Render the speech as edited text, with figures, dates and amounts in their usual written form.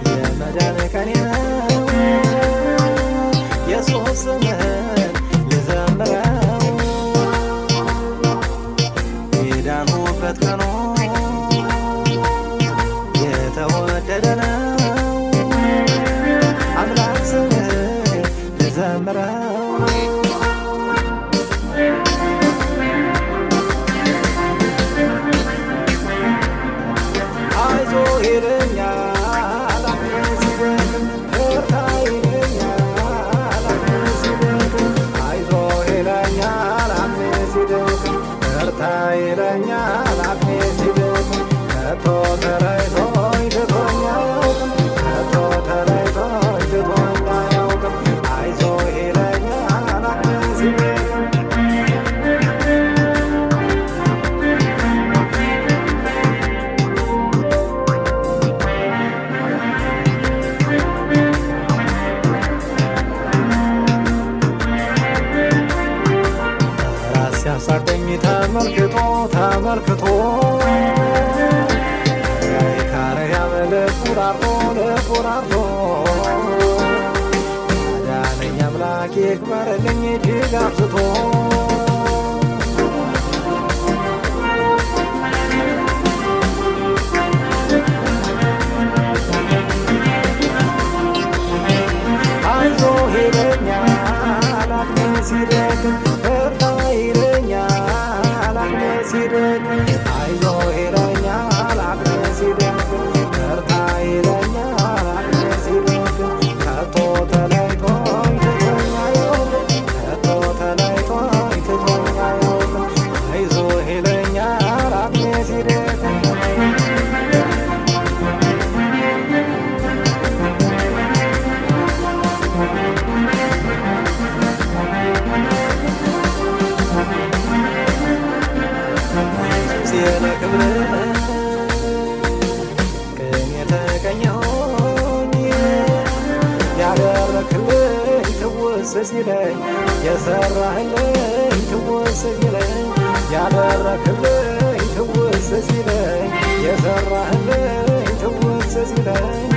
የመዳን ቀኔ ነው የሱስ ስምህን ልዘምረው የዳንሁበት ቀኑ የተወደደ ነው አምላክ ስምህን ልዘምረው ይለኛል አቅሜ ሲደክም ከቶ ተለይቶኝ ትቶኝ አያውቅም ከቶ ተለይቶኝ ትቶኝ አያውቅም አይዞህ ይለኛል አቅሜ ሲደክም ራስ ሲያሳቀኝ ተመልክቶ ካረያም ለቁራርቶ ያዳነኝ አምላክ ይክበርልኝ እጅግ አብዝቶ አይዞህ ይለኛል አቅሜ ሲደክም በርታ ይለኛል አቅሜ ሲደክም አይዞህ ይለኛል አቅሜ ሲደክም በርታ ይለኛል አቅሜ ሲደክም ከቶ ተለይቶኝ ትቶኝ አያውቅም ከቶ ተለይቶኝ ትቶኝ አያውቅም አይዞህ ይለኛል አቅሜ ሲደክም የለክብር ቅን የተቀኘሁኝ ያደረክልኝ ትውስ ሲለኝ የሰራህልኝ ትውስ ሲለኝ ያደረክልኝ ትውስ ሲለኝ የሰራህልኝ ትውስ ሲለኝ